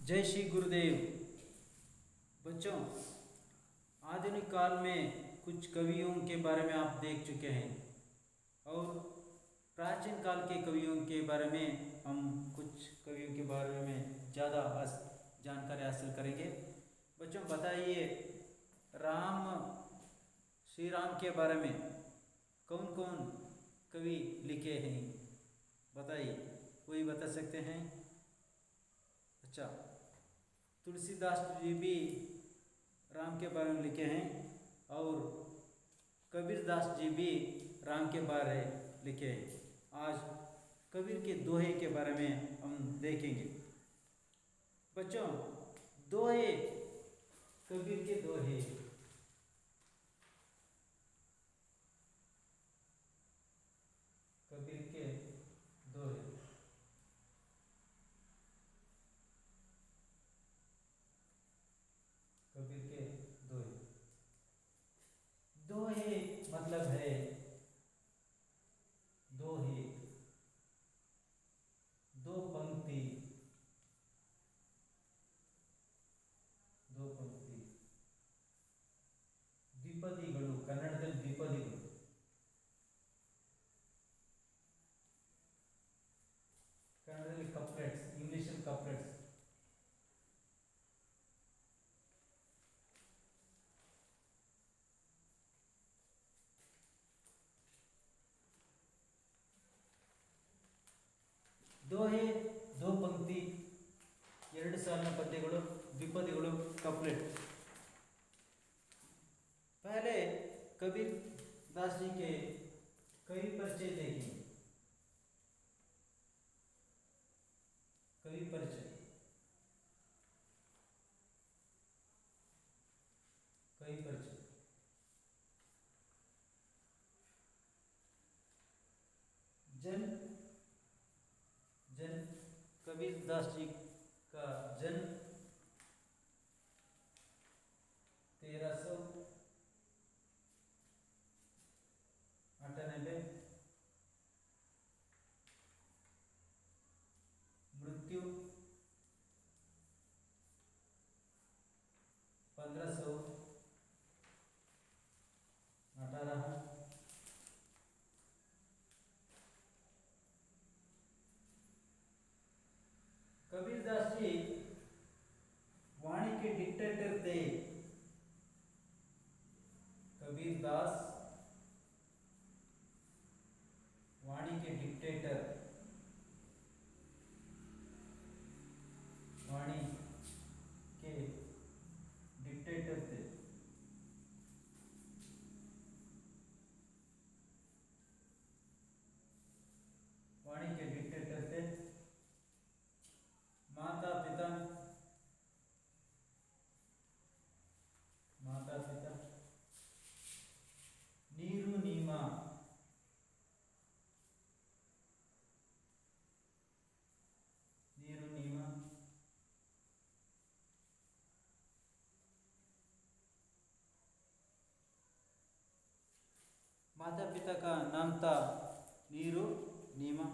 जय श्री गुरुदेव। बच्चों, आधुनिक काल में कुछ कवियों के बारे में आप देख चुके हैं और प्राचीन काल के कवियों के बारे में हम कुछ कवियों के बारे में ज़्यादा जानकारी हासिल करेंगे। बच्चों बताइए, श्री राम के बारे में कौन कौन कवि लिखे हैं? बताइए, कोई बता सकते हैं? अच्छा, तुलसीदास जी भी राम के बारे में लिखे हैं और कबीरदास जी भी राम के बारे में लिखे हैं। आज कबीर के दोहे के बारे में हम देखेंगे। बच्चों, दोहे, कबीर के दोहे। कबीर के दोहे। कबीर के दोहे। दोहे मतलब है दोहे, दो पंक्ति, दो पंक्ति, ದ್ವಿಪದಿಗಳು, ಕನ್ನಡದಲ್ಲಿ ದ್ವಿಪದಿಗಳು, ಕನ್ನಡದಲ್ಲಿ ಕಪ್ಲೆಟ್ಸ್, ಇಂಗ್ಲಿಷಲ್ಲಿ ಕಪ್ಲೆಟ್ಸ್. दोहे दो पंक्ति, ಎರಡು ಸಾಲಿನ ಪದ್ಯಗಳು, ದ್ವಿಪದಿಗಳು, कपलेट. पहले कबीर दास जी के कवि परिचय देखें। कवि परिचय, कवि परिचय। जन्म कबीर दास जी का जन्म 1398, मृत्यु 1518। कबीरदास जी वाणी के डिक्टेटर थे। कबीरदास वाणी के डिक्टेटर, वाणी के डिक्टेटर थे। वाणी के डिक्टेटर थे। माता पिता, माता पिता नीरू नीमा, नीरू नीमा, माता पिता का नाम था नीरू नीमा।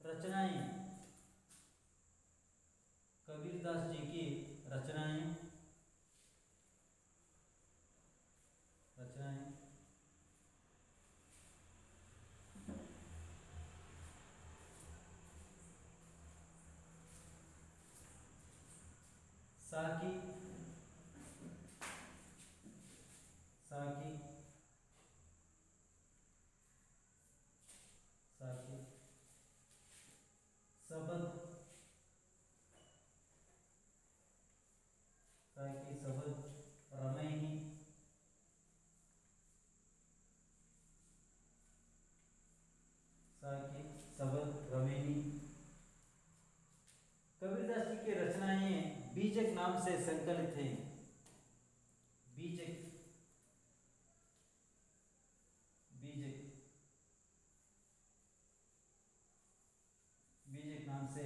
रचनाएं, कबीरदास जी की रचनाएं, रचनाएं साकी, साकी, साकी, सबद, साकी सबद, रमैनी, साकी सबद रमैनी। कबीरदास जी की रचनाएं बीजक नाम से संकलित हैं। बीजक, बीजक, बीजक नाम से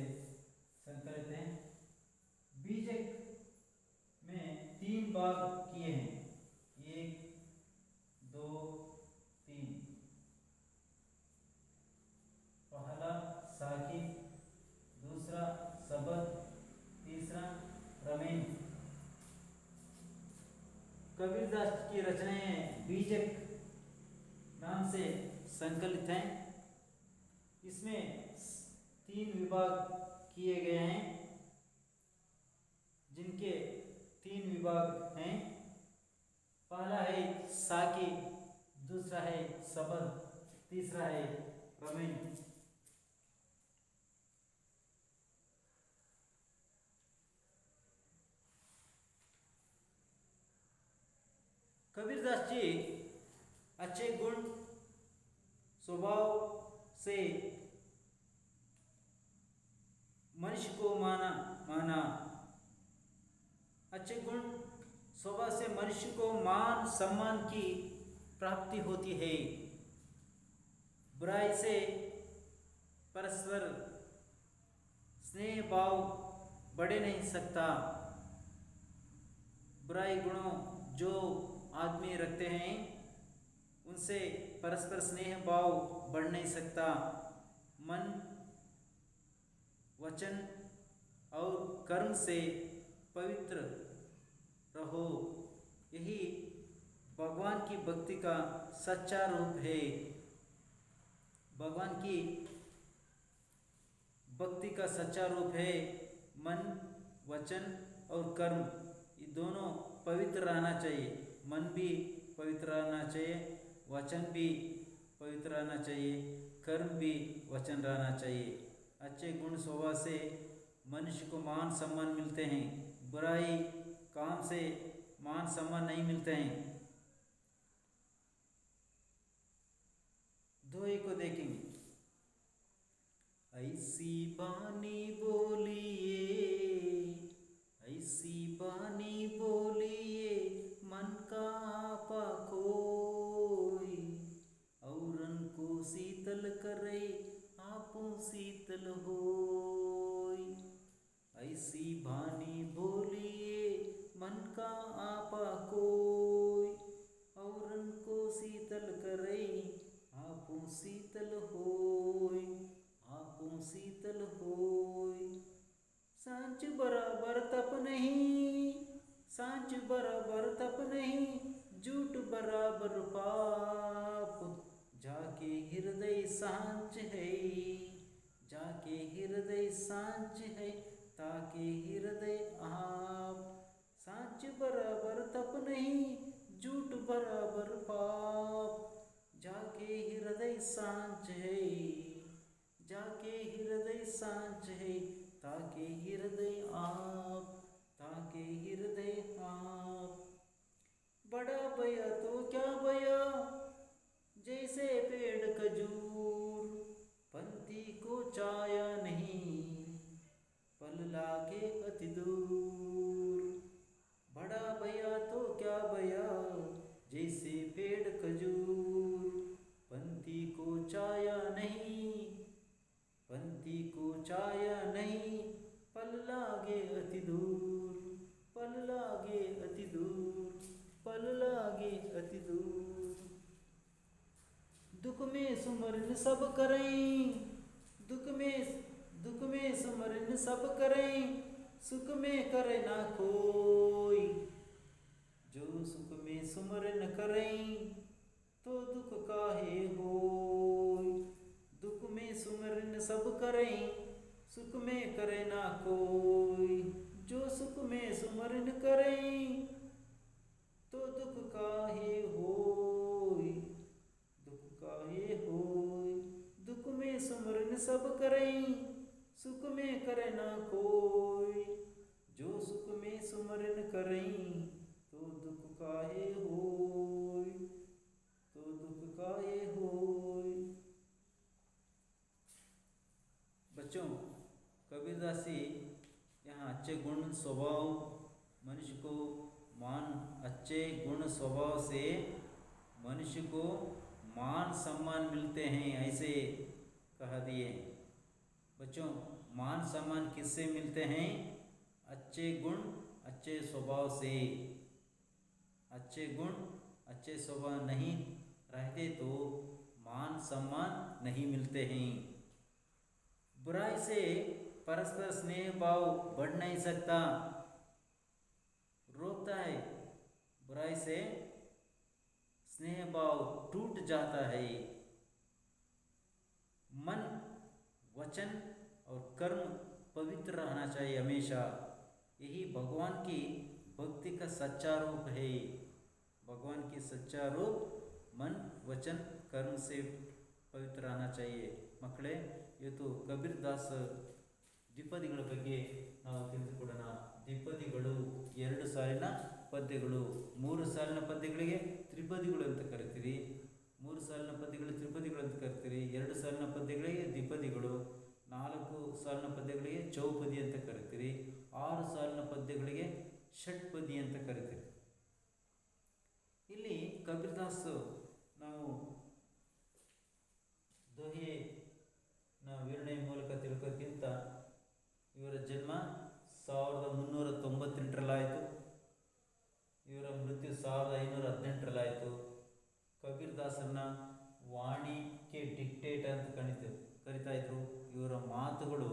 संकलित हैं। बीजक में 3 भाग किए हैं, 1, 2, 3। पहला कबीरदास की रचनाएं बीजक नाम से संकलित हैं। इसमें 3 विभाग किए गए हैं, जिनके 3 विभाग हैं। पहला है साकी, दूसरा है सबद, तीसरा है रमेन। कबीरदास जी अच्छे गुण स्वभाव से मनुष्य को माना अच्छे गुण स्वभाव से मनुष्य को मान सम्मान की प्राप्ति होती है। बुराई से परस्पर स्नेह भाव बढ़े नहीं सकता। बुराई गुणों जो आदमी रखते हैं उनसे परस्पर स्नेह भाव बढ़ नहीं सकता। मन, वचन और कर्म से पवित्र रहो, यही भगवान की भक्ति का सच्चा रूप है। भगवान की भक्ति का सच्चा रूप है मन, वचन और कर्म, ये दोनों पवित्र रहना चाहिए। मन भी पवित्र रहना चाहिए, वचन भी पवित्र रहना चाहिए, कर्म भी वचन रहना चाहिए। अच्छे गुण स्वभाव से मनुष्य को मान सम्मान मिलते हैं। बुराई काम से मान सम्मान नहीं मिलते हैं। दोहे को देखेंगे। ऐसी बानी बोलिए, ऐसी बानी बोलिए, मन का आपा कोई, औरन को शीतल करे, आपो शीतल होई। ऐसी बानी बोलिए, मन का आपा कोई, औरन को शीतल करे, आपो शीतल होई, आपो शीतल होई। सांच बराबर तप नहीं, सांच बराबर तप नहीं, झूठ बराबर पाप, जाके हृदय सांच है, जाके हृदय सांच है, ताके हृदय आप। सांच बराबर तप नहीं, झूठ बराबर पाप, जाके हृदय सांच है, जाके हृदय सांच है, ताके हृदय आप, ताके हृदय आप। बड़ा भया तो क्या भया, जैसे पेड़ खजूर, पंथी को चाया नहीं, पल लागे अति दूर। बड़ा भया तो क्या भया, जैसे पेड़ खजूर, पंथी को चाया नहीं, पंथी को चाया नहीं, पल लागे अति दूर, पल लागे अति दूर, पल लागे अति दूर। दुख में सुमरन सब करें, दुख में सुमरन सब करें, सुख में करे ना कोई। जो सुख में सुमरन करें, तो दुख काहे होई। दुख में सुमरन सब करें, सुख में करे ना कोई। जो सुख में सुमरन करें, तो दुख काहे होई, दुख काहे होई। दुख में सुमरन सब करें, सुख में करे ना कोई। जो सुख में सुमरन करें, तो दुख काहे होई, तो दुख काहे होई। बच्चों, कबीरदास जी यहाँ अच्छे गुण स्वभाव मनुष्य को अच्छे गुण स्वभाव से मनुष्य को मान सम्मान मिलते हैं, ऐसे कह दिए। बच्चों, मान सम्मान किससे मिलते हैं? अच्छे गुण अच्छे स्वभाव से। अच्छे गुण अच्छे स्वभाव नहीं रहते तो मान सम्मान नहीं मिलते हैं। बुराई से परस्पर स्नेह भाव बढ़ नहीं सकता, रोकता है। बुराई से स्नेह भाव टूट जाता है। मन, वचन और कर्म पवित्र रहना चाहिए हमेशा। यही भगवान की भक्ति का सच्चा रूप है। भगवान की सच्चा रूप मन, वचन, कर्म से पवित्र रहना चाहिए। ಮಕ್ಕಳೇ, ಇವತ್ತು ಕಬೀರ್ ದಾಸ್ ದ್ವಿಪದಿಗಳ ಬಗ್ಗೆ ನಾವು ತಿಳಿದುಕೊಳ್ಳೋಣ. ದ್ವಿಪದಿಗಳು 2 ಸಾಲಿನ ಪದ್ಯಗಳು. 3 ಸಾಲಿನ ಪದ್ಯಗಳಿಗೆ ತ್ರಿಪದಿಗಳು ಅಂತ ಕರಿತೀರಿ. 3 ಸಾಲಿನ ಪದ್ಯಗಳಿಗೆ ತ್ರಿಪದಿಗಳು ಅಂತ ಕರಿತೀರಿ. 2 ಸಾಲಿನ ಪದ್ಯಗಳಿಗೆ ದ್ವಿಪದಿಗಳು. 4 ಸಾಲಿನ ಪದ್ಯಗಳಿಗೆ ಚೌಪದಿ ಅಂತ ಕರಿತೀರಿ. 6 ಸಾಲಿನ ಪದ್ಯಗಳಿಗೆ ಷಟ್ಪದಿ ಅಂತ ಕರಿತೀರಿ. ಇಲ್ಲಿ ಕಬೀರ್ ದಾಸ್ ನಾವು ದೋಹೆನ ವಿವರಣೆ ಮೂಲಕ ತಿಳ್ಕೋಕ್ಕಿಂತ ಇವರ ಜನ್ಮ 1398ರಲ್ಲಾಯಿತು. ಇವರ ಮೃತ್ಯು 1518ರಲ್ಲಾಯಿತು. ಕಬೀರ್ ದಾಸರನ್ನ ವಾಣಿ ಕೆ ಡಿಕ್ಟೇಟ್ ಅಂತ ಕರಿತಾ ಇದ್ರು. ಇವರ ಮಾತುಗಳು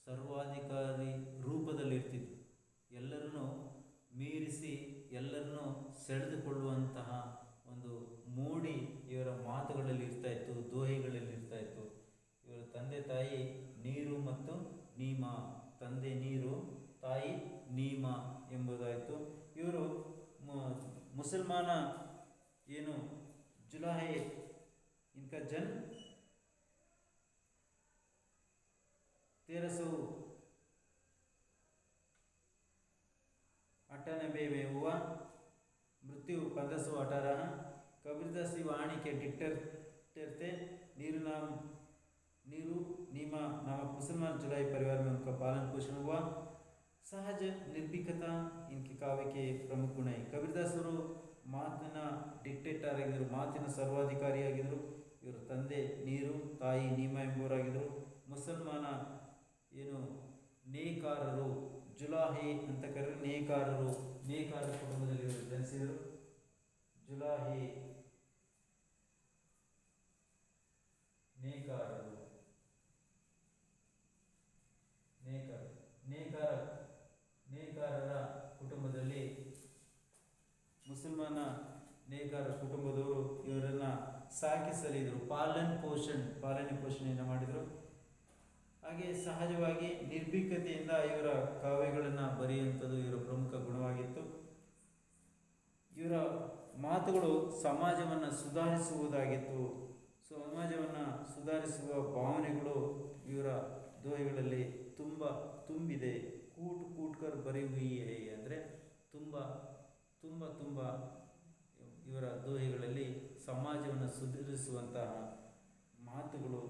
ಸರ್ವಾಧಿಕಾರಿ ರೂಪದಲ್ಲಿರ್ತಿದ್ವು. ಎಲ್ಲರನ್ನೂ ಮೀರಿಸಿ ಎಲ್ಲರನ್ನೂ ಸೆಳೆದುಕೊಳ್ಳುವಂತಹ ಒಂದು ಮೂಡಿ ಇವರ ಮಾತುಗಳಲ್ಲಿ ಇರ್ತಾಯಿತ್ತು, ದೋಹೆಗಳಲ್ಲಿ ಇರ್ತಾಯಿತ್ತು. ಇವರ ತಂದೆ ತಾಯಿ ನೀರು ಮತ್ತು ನೀಮ. ತಂದೆ ನೀರು, ತಾಯಿ ನೀಮ ಎಂಬುದಾಯಿತು. ಇವರು ಮುಸಲ್ಮಾನ ಏನು ಜುಲಾಹೆ इनका जन्म 1398 में हुआ, मृत्यु 1518। कबीर दास वाणी के डिक्टर थे। नीरू नीमा नामक मुसलमान जुलाई परिवार में उनका पालन पोषण हुआ। सहज निर्भीकता इनके काव्य के प्रमुख गुण है. कबीर दास ಮಾತಿನ ಡಿಕ್ಟೇಟರ್ ಆಗಿದ್ದರು, ಮಾತಿನ ಸರ್ವಾಧಿಕಾರಿಯಾಗಿದ್ದರು. ಇವರು ತಂದೆ ನೀರು, ತಾಯಿ ನೀಮ ಎಂಬುವರಾಗಿದ್ದರು. ಮುಸಲ್ಮಾನ ಏನು ನೇಕಾರರು, ಜುಲಾಹಿ ಅಂತ ಕರೆದು ನೇಕಾರರ ಕುಟುಂಬದಲ್ಲಿ ಇವರು ಜನಿಸಿದರು. ಜುಲಾಹಿ ನೇಕಾರರ ಕುಟುಂಬದಲ್ಲಿ ಮುಸಲ್ಮಾನ ನೇಕಾರರ ಕುಟುಂಬದವರು ಇವರನ್ನು ಸಾಕಿ ಸಲಿದರು, ಪಾಲನೆ ಪೋಷಣೆಯನ್ನು ಮಾಡಿದರು. ಹಾಗೆ ಸಹಜವಾಗಿ ನಿರ್ಭೀಕತೆಯಿಂದ ಇವರ ಕಾವ್ಯಗಳನ್ನು ಬರೆಯುವಂಥದ್ದು ಇವರ ಪ್ರಮುಖ ಗುಣವಾಗಿತ್ತು. ಇವರ ಮಾತುಗಳು ಸಮಾಜವನ್ನು ಸುಧಾರಿಸುವುದಾಗಿತ್ತು. ಸಮಾಜವನ್ನು ಸುಧಾರಿಸುವ ಭಾವನೆಗಳು ಇವರ ದೋಹೆಗಳಲ್ಲಿ ತುಂಬಿದೆ. ಕೂಟ್ಕರ್ ಬರಿ ಹುಯಿ ಹೈ ಅಂದರೆ ತುಂಬ ಇವರ ದೋಹೆಗಳಲ್ಲಿ ಸಮಾಜವನ್ನು ಸುಧಾರಿಸುವಂತಹ ಮಾತುಗಳು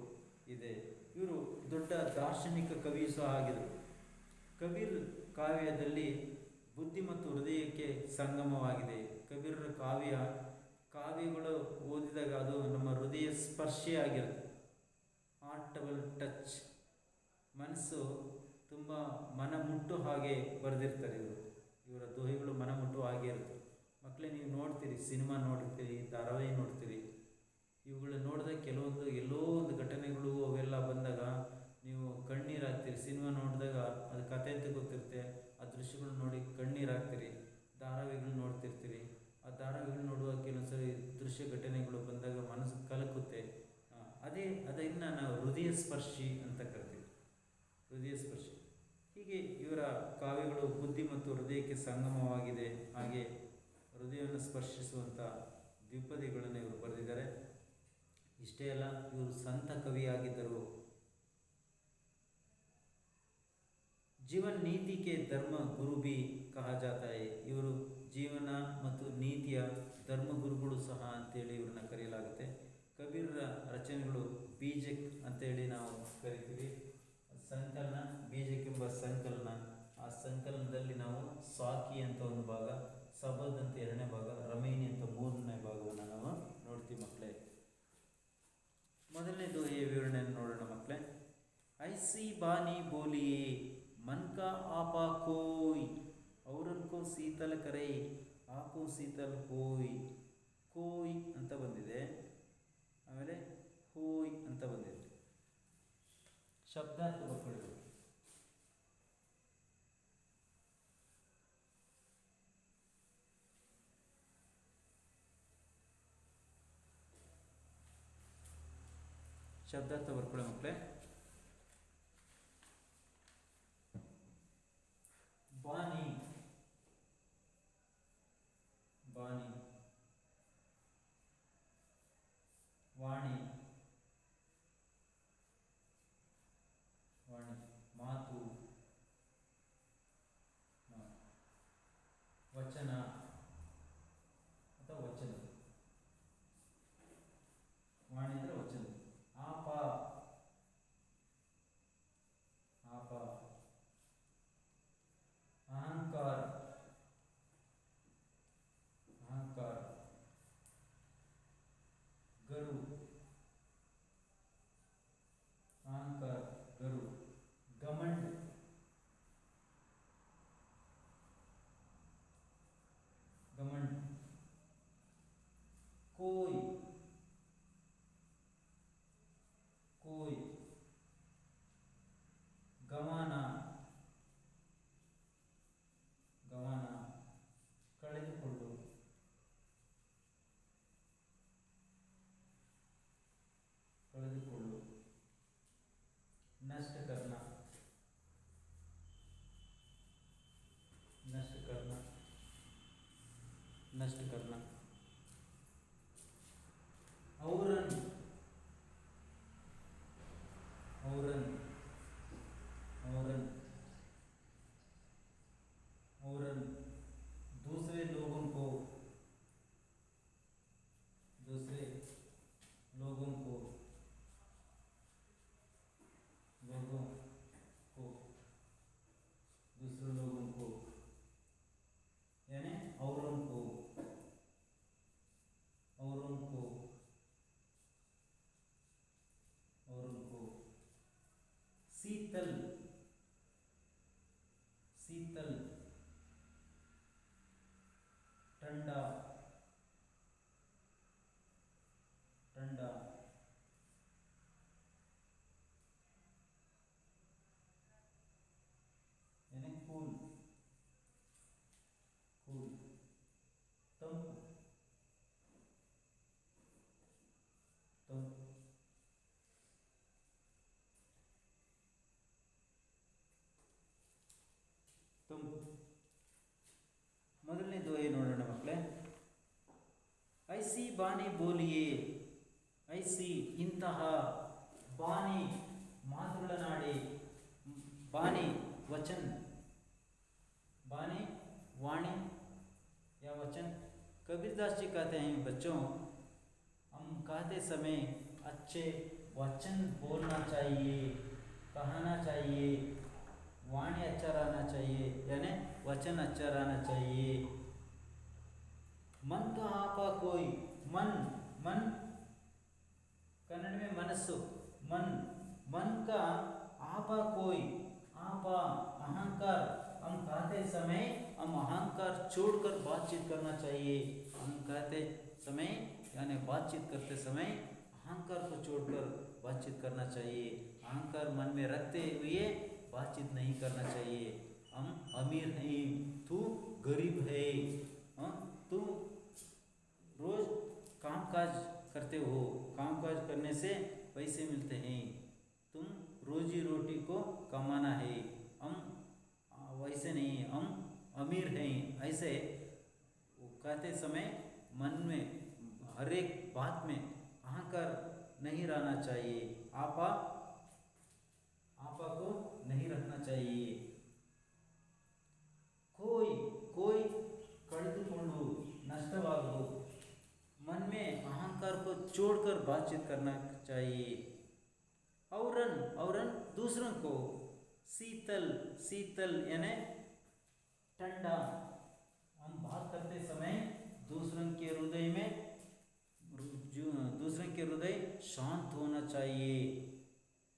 ಇದೆ. ಇವರು ದೊಡ್ಡ ದಾರ್ಶನಿಕ ಕವಿಯೂ ಸಹ ಆಗಿದ್ದರು. ಕಬೀರ್ ಕಾವ್ಯದಲ್ಲಿ ಬುದ್ಧಿ ಮತ್ತು ಹೃದಯಕ್ಕೆ ಸಂಗಮವಾಗಿದೆ. ಕಬೀರರ ಕಾವ್ಯಗಳು ಓದಿದಾಗ ಅದು ನಮ್ಮ ಹೃದಯ ಸ್ಪರ್ಶಿಯಾಗಿರುತ್ತೆ. ಹಾರ್ಟಬಲ್ ಟಚ್, ಮನಸ್ಸು ತುಂಬ ಮನಮುಟ್ಟು ಹಾಗೆ ಬರೆದಿರ್ತಾರೆ ಇವರ ದೋಹೆಗಳು ಮನಮುಟ್ಟು ಹಾಗೆ ಇರುತ್ತೆ. ಮಕ್ಕಳೇ, ನೀವು ನೋಡ್ತೀರಿ, ಸಿನಿಮಾ ನೋಡ್ತೀರಿ, ಧಾರಾವಾಹಿ ನೋಡ್ತೀರಿ. ಇವುಗಳು ನೋಡಿದಾಗ ಕೆಲವೊಂದು ಎಲ್ಲೋ ಒಂದು ಘಟನೆಗಳು ಅವೆಲ್ಲ ಬಂದಾಗ ನೀವು ಕಣ್ಣೀರಾಗ್ತೀರಿ. ಸಿನಿಮಾ ನೋಡಿದಾಗ ಅದು ಕಥೆ ಅಂತ ಗೊತ್ತಿರುತ್ತೆ, ಆ ದೃಶ್ಯಗಳು ನೋಡಿ ಕಣ್ಣೀರಾಗ್ತೀರಿ. ಧಾರಾವಾಹಿಗಳು ನೋಡ್ತಿರ್ತೀರಿ, ಆ ಧಾರಾವಾಹಿಗಳು ನೋಡುವಾಗ ಕೆಲವೊಂದ್ಸರಿ ದೃಶ್ಯ ಘಟನೆಗಳು ಬಂದಾಗ ಮನಸ್ಸು ಕಲಕುತ್ತೆ. ಅದನ್ನು ನಾವು ಹೃದಯ ಸ್ಪರ್ಶಿ ಅಂತ ಕರಿತೀವಿ, ಹೃದಯ ಸ್ಪರ್ಶಿ. ಹೀಗೆ ಇವರ ಕಾವ್ಯಗಳು ಬುದ್ಧಿ ಮತ್ತು ಹೃದಯಕ್ಕೆ ಸಂಗಮವಾಗಿದೆ. ಹಾಗೆ ಹೃದಯವನ್ನು ಸ್ಪರ್ಶಿಸುವಂಥ ದ್ವಿಪದಿಗಳನ್ನು ಇವರು ಬರೆದಿದ್ದಾರೆ. ಇಷ್ಟೇ ಅಲ್ಲ, ಇವರು ಸಂತ ಕವಿಯಾಗಿದ್ದರು. ಜೀವನ್ ನೀತಿ ಕೆ ಧರ್ಮ ಗುರು ಭಿ ಕಹಾ ಜಾತಾ ಹೈ. ಇವರು ಜೀವನ ಮತ್ತು ನೀತಿಯ ಧರ್ಮಗುರುಗಳು ಸಹ ಅಂತೇಳಿ ಇವ್ರನ್ನ ಕರೆಯಲಾಗುತ್ತೆ. ಕಬೀರರ ರಚನೆಗಳು ಬೀಜಕ್ ಅಂತೇಳಿ ನಾವು ಕರಿತೀವಿ. ಸಂಕಲನ, ಬೀಜಕ್ಕೆಂಬ ಸಂಕಲನ. ಆ ಸಂಕಲನದಲ್ಲಿ ನಾವು ಸಾಕಿ ಅಂತ ಒಂದು ಭಾಗ, ಸಬದ್ ಅಂತ 2ನೇ ಭಾಗ, ರಮೈನಿ ಅಂತ 3ನೇ ಭಾಗವನ್ನು ನಾವು ನೋಡ್ತೀವಿ ಮಕ್ಕಳೇ. ಮೊದಲನೇ ದೋಹೆಯ ವಿವರಣೆಯನ್ನು ನೋಡೋಣ ಮಕ್ಕಳೇ. ಐಸಿ ಬಾನಿ ಬೋಲಿಯೇ ಮನ್ ಕಾ ಆಪಾ ಕೋಯ್ ಔರನ್ಕೋ ಶೀತಲ ಕರೈ ಆಕೋ ಶೀತಲ್ ಹೋಯ್. ಕೋಯ್ ಅಂತ ಬಂದಿದೆ, ಆಮೇಲೆ ಹೋಯ್ ಅಂತ ಬಂದಿದೆ. ಶಬ್ದಾರ್ಥ ಬರ್ಕೊಳ್ಳಿ. ಶಬ್ದಾರ್ಥ ಬರ್ಕೊಳ್ಳಿ ಮಕ್ಕಳೇ. ಬಾನಿ, ಬಾನಿ, ವಾಣಿ, ವಾಣಿ, ಮಾತು, ವಚನ ಅಥವಾ ವಚನ, ವಾಣಿ ಅಂದರೆ ವಚನ. ಆಪ, ಆಪ, ಅಹಂಕಾರ, ಅಹಂಕಾರ, ಗರು, ಅಹಂಕಾರ, ಗರು, घमंड, घमंड, कोई, कोई, गवाना, गवाना, ಕಳೆದುಕೊಳ್ಳು, ಕಳೆದುಕೊಳ್ಳು, नष्ट करना, नष्ट करना, नष्ट करना, औरन, औरन, औरन, औरन, दूसरे लोगों को, दूसरे लोगों को, लोगों को, दूसरे लोगों को, यानी औरों को, औरों को, औरों को, शीतल, शीतल, ठंडा, ठंडा, यानी कूल, कूल, तंपु, तंपु, तंपु. ಮೊದಲನೇದು ಏನು ನೋಡೋಣ ಮಕ್ಕಳೇ. ಐಸಿ ಬಾನಿ ಬೋಲಿಯೇ, ಐಸಿ ಇಂತಹ, ಬಾನಿ ಮಾತುಗಳನ್ನಾಡಿ, बानी वचन, बानी वाणी या वचन. कबीरदास जी कहते हैं बच्चों, हम कहते समय अच्छे वचन बोलना चाहिए, कहना चाहिए, वाणी अच्छा रहना चाहिए, यानी वचन अच्छा रहना चाहिए. मन का आपा कोई, मन, मन कन्नड़ में मनस्सु, मन, मन का आपा कोई, आपा अहंकार. हम कहते समय हम अहंकार छोड़कर बातचीत करना चाहिए. हम कहते समय यानी बातचीत करते समय अहंकार को छोड़कर बातचीत करना चाहिए. अहंकार मन में रखते हुए बातचीत नहीं करना चाहिए. हम अमीर नहीं, तू गरीब है, तू रोज कामकाज करते हो, कामकाज करने से पैसे मिलते हैं, तुम रोजी रोटी को कमाना है, हम वैसे नहीं, हम अमीर हैं. ऐसे वो कहते समय मन में हर एक बात में अहंकार नहीं रहना चाहिए. आपा, आपा को नहीं रखना चाहिए. कोई, कोई कಳೆದುಕೊಳ್ಳು, नष्टवागु. मन में अहंकार को छोड़कर बातचीत करना चाहिए. औरन, औरन दूसरों को. शीतल, शीतल यानी ठंडा. हम बात करते समय दूसरों के हृदय में, दूसरों के हृदय शांत होना चाहिए.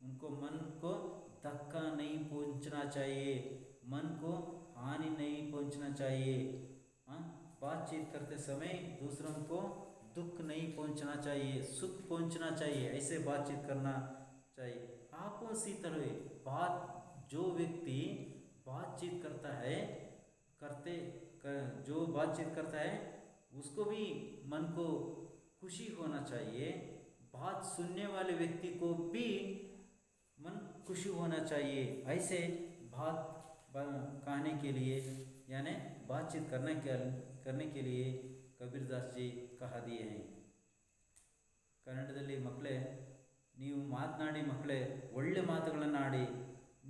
उनको मन को धक्का नहीं पहुंचना चाहिए, मन को हानि नहीं पहुंचना चाहिए. बातचीत करते समय दूसरों को दुख नहीं पहुंचना चाहिए, सुख पहुंचना चाहिए. ऐसे बातचीत करना चाहिए. आपो शीतल हुए. बात, जो व्यक्ति बातचीत करता है, जो बातचीत करता है उसको भी मन को खुशी होना चाहिए. बात सुनने वाले व्यक्ति को भी मन खुशी होना चाहिए। ऐसे बात कहने के लिए यानी बातचीत करने के लिए कबीरदास जी कहा दिए हैं। ಕನ್ನಡದಲ್ಲಿ ಮಕ್ಕಳೇ, ನೀವು ಮಾತನಾಡಿ ಮಕ್ಕಳೇ, ಒಳ್ಳೆ ಮಾತುಗಳನ್ನು ಆಡಿ,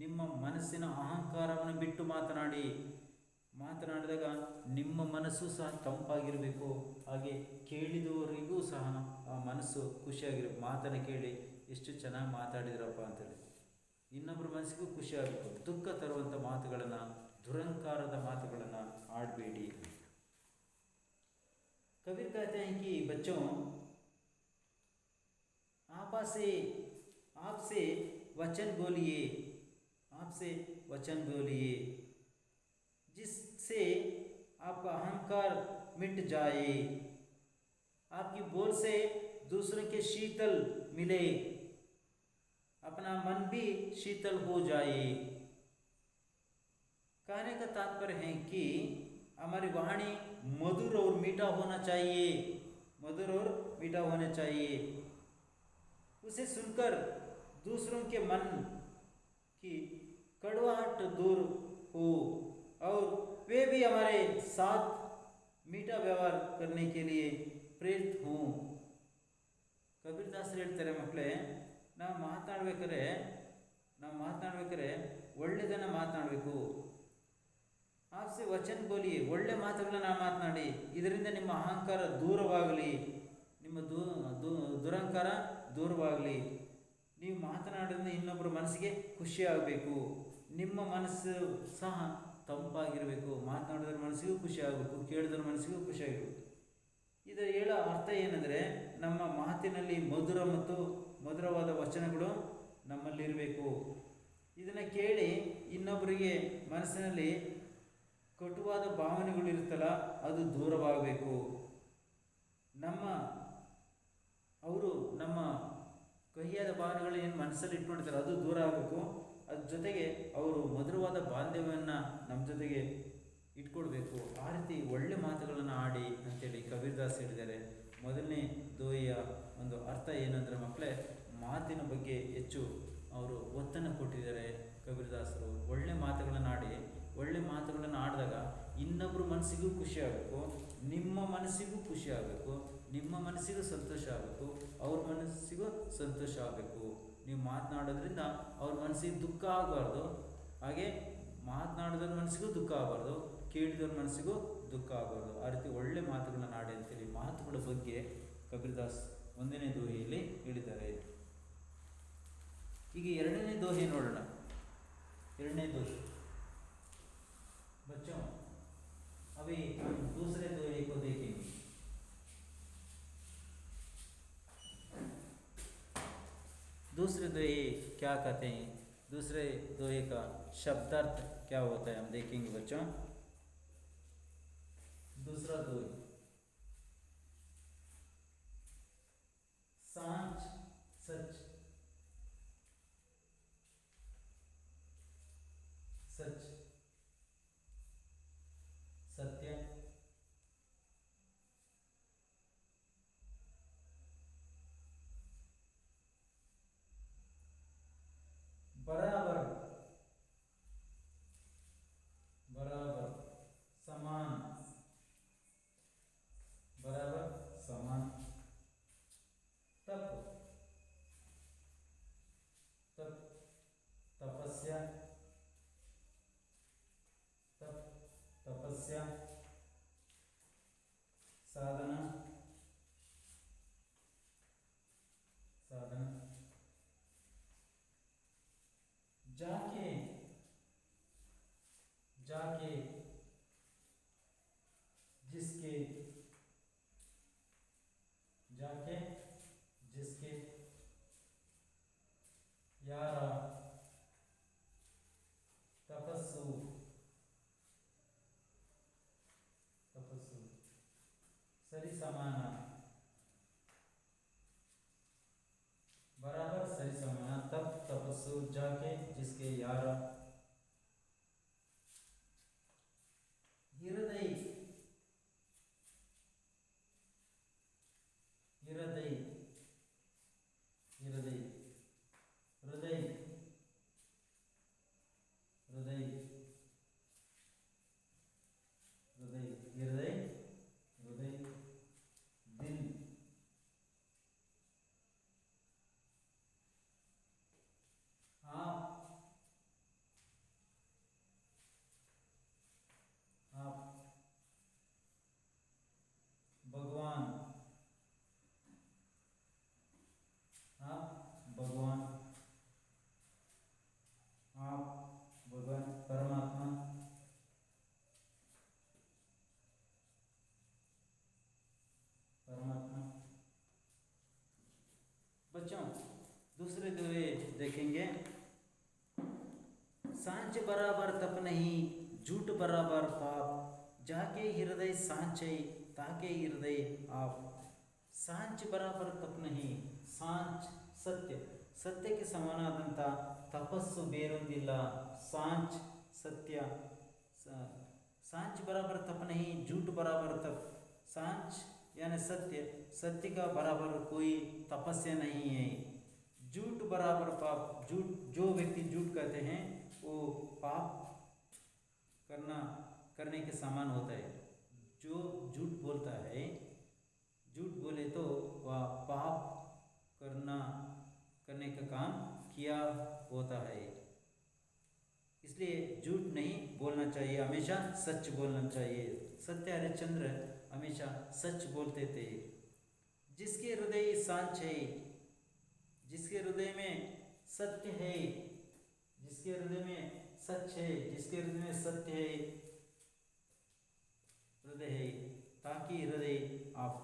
ನಿಮ್ಮ ಮನಸ್ಸಿನ ಅಹಂಕಾರವನ್ನು ಬಿಟ್ಟು ಮಾತನಾಡಿದಾಗ ನಿಮ್ಮ ಮನಸ್ಸು ಸಹ ತಂಪಾಗಿರಬೇಕು, ಹಾಗೆ ಕೇಳಿದವರಿಗೂ ಸಹ ಆ ಮನಸ್ಸು ಖುಷಿಯಾಗಿರಬೇಕು. ಮಾತನ್ನು ಕೇಳಿ ಎಷ್ಟು ಚೆನ್ನಾಗಿ ಮಾತಾಡಿದ್ರಪ್ಪ ಅಂತೇಳಿ ಇನ್ನೊಬ್ಬರ ಮನಸ್ಸಿಗೂ ಖುಷಿಯಾಗಬೇಕು. ದುಃಖ ತರುವಂಥ ಮಾತುಗಳನ್ನು, ದುರಂಕಾರದ ಮಾತುಗಳನ್ನು ಆಡಬೇಡಿ। कबीर कहते हैं कि बच्चों, आपसे वचन बोलिए, जिससे आपका अहंकार मिट जाए, आपकी बोल से दूसरों के शीतल मिले, अपना मन भी शीतल हो जाए। कहने का तात्पर्य है कि हमारी वाणी मधुर और मीठा होना चाहिए, उसे सुनकर दूसरों के मन की कड़वाहट दूर हो और वे भी हमारे साथ मीठा व्यवहार करने के लिए प्रेरित हों। ಕಬೀರದಾಸರು ಹೇಳ್ತಾರೆ, ಮಕ್ಕಳೇ, ನಾವು ಮಾತನಾಡಬೇಕಾದ್ರೆ ಒಳ್ಳೆಯದನ್ನು ಮಾತನಾಡಬೇಕು। ಆಪ್ಸೆ ವಚನ ಬೋಲಿಯೇ, ಒಳ್ಳೆ ಮಾತುಗಳನ್ನ ಮಾತನಾಡಿ, ಇದರಿಂದ ನಿಮ್ಮ ಅಹಂಕಾರ ದೂರವಾಗಲಿ, ನಿಮ್ಮ ದುರಂಕಾರ ದೂರವಾಗಲಿ। ನೀವು ಮಾತನಾಡೋದ್ರಿಂದ ಇನ್ನೊಬ್ಬರ ಮನಸ್ಸಿಗೆ ಖುಷಿಯಾಗಬೇಕು, ನಿಮ್ಮ ಮನಸ್ಸು ಸಹ ತಂಪಾಗಿರಬೇಕು, ಮಾತನಾಡೋದ್ರ ಮನಸ್ಸಿಗೂ ಖುಷಿಯಾಗಬೇಕು, ಕೇಳಿದವ್ರ ಮನಸ್ಸಿಗೂ ಖುಷಿಯಾಗಿರಬೇಕು। ಇದರ ಹೇಳೋ ಅರ್ಥ ಏನಂದರೆ, ನಮ್ಮ ಮಾತಿನಲ್ಲಿ ಮಧುರವಾದ ವಚನಗಳು ನಮ್ಮಲ್ಲಿರಬೇಕು। ಇದನ್ನು ಕೇಳಿ ಇನ್ನೊಬ್ಬರಿಗೆ ಮನಸ್ಸಿನಲ್ಲಿ ಕಟುವಾದ ಭಾವನೆಗಳು ಇರುತ್ತಲ್ಲ, ಅದು ದೂರವಾಗಬೇಕು। ಅವರು ನಮ್ಮ ಕಹಿಯಾದ ಭಾವನೆಗಳು ಏನು ಮನಸ್ಸಲ್ಲಿ ಇಟ್ಕೊಂಡಿರ್ತಾರೆ ಅದು ದೂರ ಆಗಬೇಕು। ಅದ್ರ ಜೊತೆಗೆ ಅವರು ಮಧುರವಾದ ಬಾಂಧವ್ಯವನ್ನು ನಮ್ಮ ಜೊತೆಗೆ ಇಟ್ಕೊಳ್ಬೇಕು। ಆ ರೀತಿ ಒಳ್ಳೆ ಮಾತುಗಳನ್ನು ಆಡಿ ಅಂತೇಳಿ ಕಬೀರದಾಸ್ ಹೇಳಿದ್ದಾರೆ। ಮೊದಲನೇ ದೋಹಿಯ ಒಂದು ಅರ್ಥ ಏನಂದರೆ ಮಕ್ಕಳೇ, ಮಾತಿನ ಬಗ್ಗೆ ಹೆಚ್ಚು ಅವರು ಒತ್ತನ್ನು ಕೊಟ್ಟಿದ್ದಾರೆ ಕಬೀರದಾಸರು। ಒಳ್ಳೆ ಮಾತುಗಳನ್ನು ಆಡಿದಾಗ ಇನ್ನೊಬ್ಬರ ಮನಸ್ಸಿಗೂ ಖುಷಿ ಆಗಬೇಕು, ನಿಮ್ಮ ಮನಸ್ಸಿಗೂ ಖುಷಿ ಆಗಬೇಕು, ನಿಮ್ಮ ಮನಸ್ಸಿಗೂ ಸಂತೋಷ ಆಗಬೇಕು, ಅವ್ರ ಮನಸ್ಸಿಗೂ ಸಂತೋಷ ಆಗಬೇಕು। ನೀವು ಮಾತನಾಡೋದ್ರಿಂದ ಅವ್ರ ಮನಸ್ಸಿಗೆ ದುಃಖ ಆಗಬಾರ್ದು, ಹಾಗೆ ಮಾತನಾಡೋದ್ರ ಮನಸ್ಸಿಗೂ ದುಃಖ ಆಗಬಾರ್ದು, ಕೇಳಿದವ್ರ ಮನಸ್ಸಿಗೂ ದುಃಖ ಆಗಬಾರ್ದು। ಆ ರೀತಿ ಒಳ್ಳೆ ಮಾತುಗಳನ್ನು ಆಡಿ ಅಂತೇಳಿ ಮಾತುಗಳ ಬಗ್ಗೆ ಕಬೀರದಾಸ್ ಒಂದನೇ ದೋಹಿಯಲ್ಲಿ ಹೇಳಿದ್ದಾರೆ। ಈಗ ಎರಡನೇ ದೋಹೆ ನೋಡೋಣ। ಎರಡನೇ ದೋಹೆ बच्चों, अभी हम दूसरे दोहे को देखेंगे। दूसरे दोहे क्या कहते हैं, दूसरे दोहे का शब्दार्थ क्या होता है, हम देखेंगे बच्चों। दूसरा दोहे, सांच सच, सत्य, बराबर, समान, तप, तपस्या, साधना, जाके, जिसके, यारा, तपस्सु, सरी समाना, बराबर सरी समाना, तप तपस्सु, जाके जिसके, यारा, हृदय, बोलेंगे सांच बराबर तप नहीं झूठ बराबर पाप जाके हृदय सांचे ताके हृदय आप। सांच बराबर तप नहीं, सांच सत्य, ಸತ್ಯಕ್ಕೆ ಸಮನಾದಂಥ ತಪಸ್ಸು ಬೇರೊಂದಿಲ್ಲ. सांच सत्य, सांच बराबर तप नहीं झूठ बराबर तप। सांच यानी सत्य, सत्य का बराबर कोई तपस्या नहीं है। झूठ बराबर पाप, झूठ जो व्यक्ति झूठ कहते हैं वो पाप करने के समान होता है। जो झूठ बोलता है, झूठ बोले तो वह पाप करने का काम किया होता है। इसलिए झूठ नहीं बोलना चाहिए, हमेशा सच बोलना चाहिए। सत्य हरिश्चंद्र हमेशा सच बोलते थे। जिसके हृदय सांच है, जिसके हृदय में सत्य है, जिसके हृदय में सच है, जिसके हृदय में सत्य है, हृदय है ताकि हृदय आप।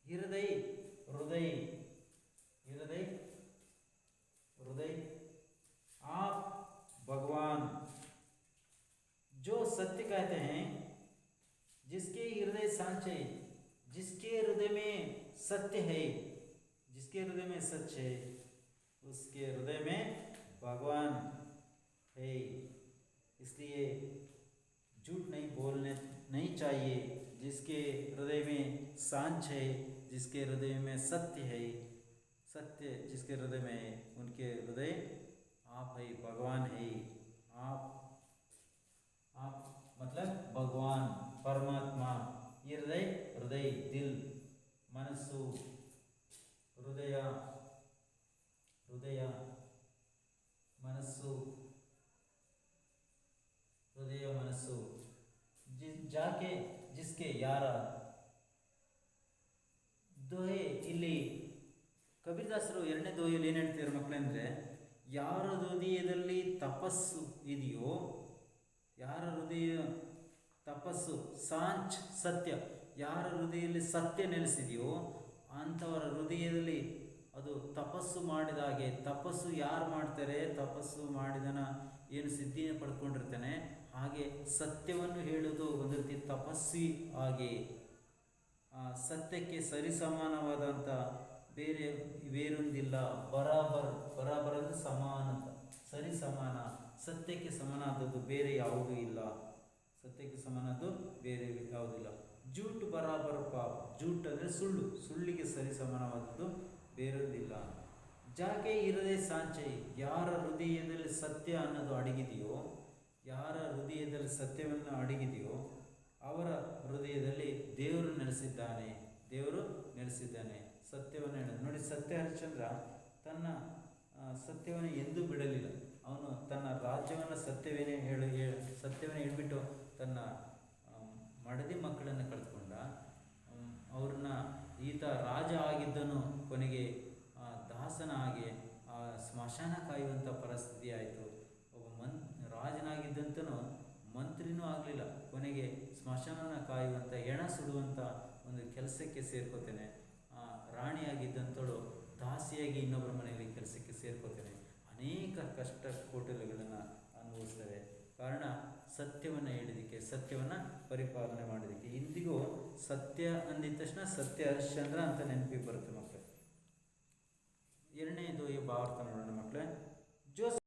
हृदय हृदय हृदय हृदय आप भगवान। जो सत्य कहते हैं, जिसके हृदय सांच है, जिसके हृदय में सत्य है, जिसके हृदय में सच है, उसके हृदय में भगवान है। इसलिए झूठ नहीं बोलने नहीं चाहिए। जिसके हृदय में सांच है, जिसके हृदय में सत्य है, सत्य जिसके हृदय में है, उनके हृदय आप है, भगवान है। आप मतलब भगवान परमात्मा। हृदय हृदय दिल, मनस्सु, हृदय हृदय मनस्सु, हृदय मनस्सु। जाके जिसके याರ ದೋಹೆ ಇಲ್ಲಿ ಕಬೀರದಾಸರು ಎರಡನೇ ದೋಹೆಯಲ್ಲಿ ಏನು ಹೇಳ್ತಿದ್ದಾರೆ ಮಕ್ಕಳಂದರೆ, ಯಾರ ಹೃದಯದಲ್ಲಿ ತಪಸ್ಸು ಇದೆಯೋ, ಯಾರ ಹೃದಯ ತಪಸ್ಸು ಸಾಂಚ್ ಸತ್ಯ, ಯಾರ ಹೃದಯದಲ್ಲಿ ಸತ್ಯ ನೆಲೆಸಿದೆಯೋ ಅಂಥವರ ಹೃದಯದಲ್ಲಿ ಅದು ತಪಸ್ಸು ಮಾಡಿದ ಹಾಗೆ. ತಪಸ್ಸು ಯಾರು ಮಾಡ್ತಾರೆ, ತಪಸ್ಸು ಮಾಡಿದನ ಏನು ಸಿದ್ಧಿಯನ್ನು ಪಡ್ಕೊಂಡಿರ್ತಾನೆ, ಹಾಗೆ ಸತ್ಯವನ್ನು ಹೇಳುವುದು ಒಂದು ರೀತಿ ತಪಸ್ವಿ ಹಾಗೆ. ಸತ್ಯಕ್ಕೆ ಸರಿಸಮಾನವಾದಂಥ ಬೇರೊಂದಿಲ್ಲ. ಬರಾಬರ್ ಅಂದರೆ ಸಮಾನ, ಸರಿ ಸಮಾನ. ಸತ್ಯಕ್ಕೆ ಸಮನಾದದ್ದು ಬೇರೆ ಯಾವುದೂ ಇಲ್ಲ, ಸತ್ಯಕ್ಕೆ ಸಮನಾದ್ದು ಬೇರೆ ಯಾವುದಿಲ್ಲ. झूठ बराबर पाप, झूठ ಅಂದರೆ ಸುಳ್ಳು, ಸುಳ್ಳಿಗೆ ಸರಿ ಸಮಾನವಾದದ್ದು ಬೇರೊಂದಿಲ್ಲ. ಜಾಕೆ ಹೃದಯ ಸಾಂಚೆ, ಯಾರ ಹೃದಯದಲ್ಲಿ ಸತ್ಯ ಅನ್ನೋದು ಅಡಗಿದೆಯೋ, ಯಾರ ಹೃದಯದಲ್ಲಿ ಸತ್ಯವನ್ನು ಅಡಗಿದೆಯೋ ಅವರ ಹೃದಯದಲ್ಲಿ ದೇವರು ನೆಲೆಸಿದ್ದಾನೆ, ದೇವರು ನೆಲೆಸಿದ್ದಾನೆ. ಸತ್ಯವನ್ನು ಹೇಳೋದು ನೋಡಿ, ಸತ್ಯ ಹರಿಶ್ಚಂದ್ರ ತನ್ನ ಸತ್ಯವನ್ನು ಎಂದೂ ಬಿಡಲಿಲ್ಲ. ಅವನು ತನ್ನ ರಾಜ್ಯವನ್ನು ಸತ್ಯವನ್ನೇ ಹೇಳ್ಬಿಟ್ಟು ತನ್ನ ಮಡದಿ ಮಕ್ಕಳನ್ನು ಕಳೆದುಕೊಂಡ. ಅವ್ರನ್ನ ಈತ ರಾಜ ಆಗಿದ್ದನು, ಕೊನೆಗೆ ದಾಸನ ಹಾಗೆ ಸ್ಮಶಾನ ಕಾಯುವಂಥ ಪರಿಸ್ಥಿತಿ ಆಯಿತು. ಒಬ್ಬ ರಾಜನಾಗಿದ್ದಂತನೂ ಮಂತ್ರಿನೂ ಆಗಲಿಲ್ಲ, ಕೊನೆಗೆ ಸ್ಮಶಾನ ಕಾಯುವಂಥ, ಹೆಣ ಸುಡುವಂಥ ಒಂದು ಕೆಲಸಕ್ಕೆ ಸೇರ್ಕೋತೇನೆ. ರಾಣಿಯಾಗಿದ್ದಂಥಳು ದಾಸಿಯಾಗಿ ಇನ್ನೊಬ್ಬರ ಮನೆಯಲ್ಲಿ ಕೆಲಸಕ್ಕೆ ಸೇರ್ಕೋತೇನೆ. ಅನೇಕ ಕಷ್ಟ ಕೋಟಲೆಗಳನ್ನು ಅನುಭವಿಸ್ತೇವೆ. ಕಾರಣ ಸತ್ಯವನ್ನು ಹೇಳಿದ್ದಕ್ಕೆ, ಸತ್ಯವನ್ನು ಪರಿಪಾಲನೆ ಮಾಡೋದಕ್ಕೆ. ಇಂದಿಗೂ ಸತ್ಯ ಅಂದಿದ ತಕ್ಷಣ ಸತ್ಯ ಹರಿಶ್ಚಂದ್ರ ಅಂತ ನೆನಪಿಗೆ ಬರುತ್ತೆ ಮಕ್ಕಳೇ. ಎರಡನೇದು ಈ ಭಾವಾರ್ಥ ನೋಡೋಣ ಮಕ್ಕಳೇ. ಜೋ